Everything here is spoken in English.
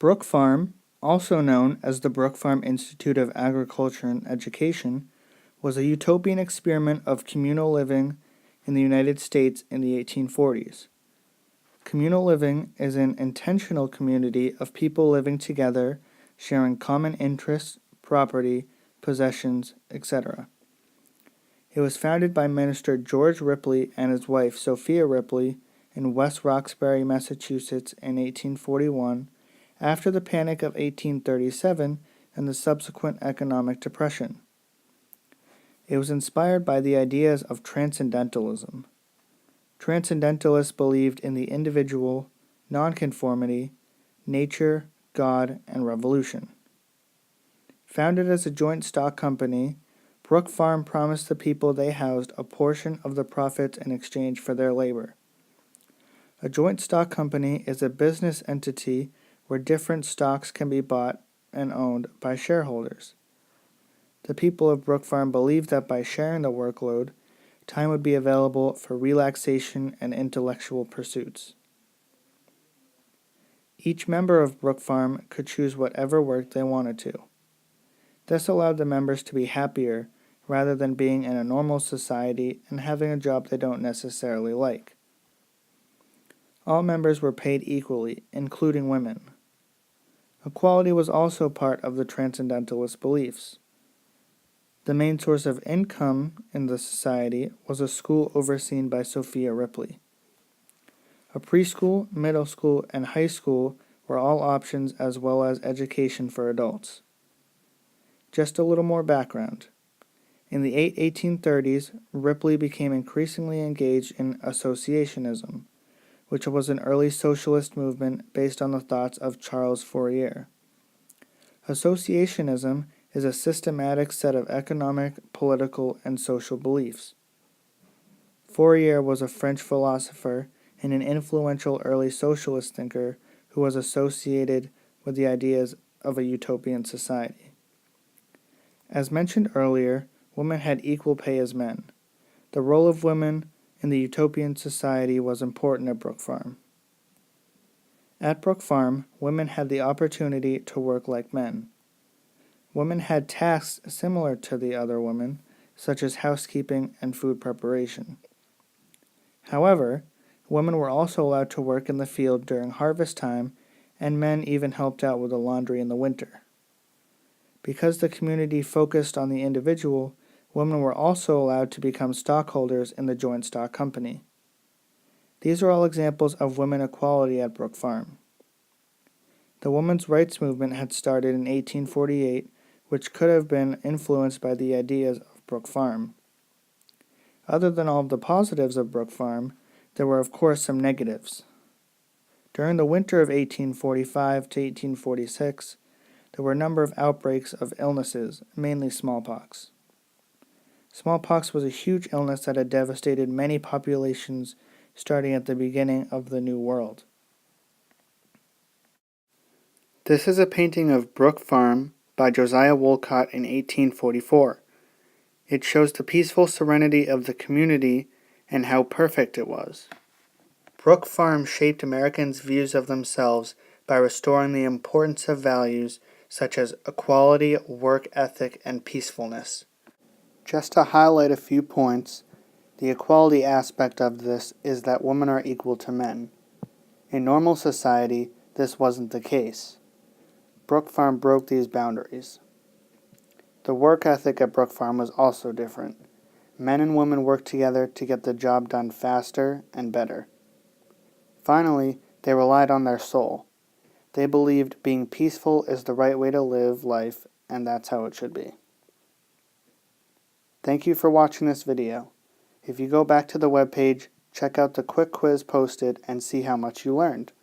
Brook Farm, also known as the Brook Farm Institute of Agriculture and Education, was a utopian experiment of communal living in the United States in the 1840s. Communal living is an intentional community of people living together, sharing common interests, property, possessions, etc. It was founded by Minister George Ripley and his wife Sophia Ripley in West Roxbury, Massachusetts in 1841, after the Panic of 1837 and the subsequent economic depression. It was inspired by the ideas of transcendentalism. Transcendentalists believed in the individual, nonconformity, nature, God, and revolution. Founded as a joint stock company, Brook Farm promised the people they housed a portion of the profits in exchange for their labor. A joint stock company is a business entity where different stocks can be bought and owned by shareholders. The people of Brook Farm believed that by sharing the workload, time would be available for relaxation and intellectual pursuits. Each member of Brook Farm could choose whatever work they wanted to. This allowed the members to be happier rather than being in a normal society and having a job they don't necessarily like. All members were paid equally, including women. Equality was also part of the transcendentalist beliefs. The main source of income in the society was a school overseen by Sophia Ripley. A preschool, middle school, and high school were all options as well as education for adults. Just a little more background. In the 1830s, Ripley became increasingly engaged in associationism, which was an early socialist movement based on the thoughts of Charles Fourier. Associationism is a systematic set of economic, political, and social beliefs. Fourier was a French philosopher and an influential early socialist thinker who was associated with the ideas of a utopian society. As mentioned earlier, women had equal pay as men. The role of women in the utopian society was important at Brook Farm. At Brook Farm, women had the opportunity to work like men. Women had tasks similar to the other women, such as housekeeping and food preparation. However, women were also allowed to work in the field during harvest time, and men even helped out with the laundry in the winter. Because the community focused on the individual, women were also allowed to become stockholders in the joint stock company. These are all examples of women equality at Brook Farm. The women's rights movement had started in 1848, which could have been influenced by the ideas of Brook Farm. Other than all of the positives of Brook Farm, there were of course some negatives. During the winter of 1845 to 1846, there were a number of outbreaks of illnesses, mainly smallpox. Smallpox was a huge illness that had devastated many populations starting at the beginning of the New World. This is a painting of Brook Farm by Josiah Wolcott in 1844. It shows the peaceful serenity of the community and how perfect it was. Brook Farm shaped Americans' views of themselves by restoring the importance of values such as equality, work ethic, and peacefulness. Just to highlight a few points, the equality aspect of this is that women are equal to men. In normal society, this wasn't the case. Brook Farm broke these boundaries. The work ethic at Brook Farm was also different. Men and women worked together to get the job done faster and better. Finally, they relied on their soul. They believed being peaceful is the right way to live life, and that's how it should be. Thank you for watching this video. If you go back to the webpage, check out the quick quiz posted and see how much you learned.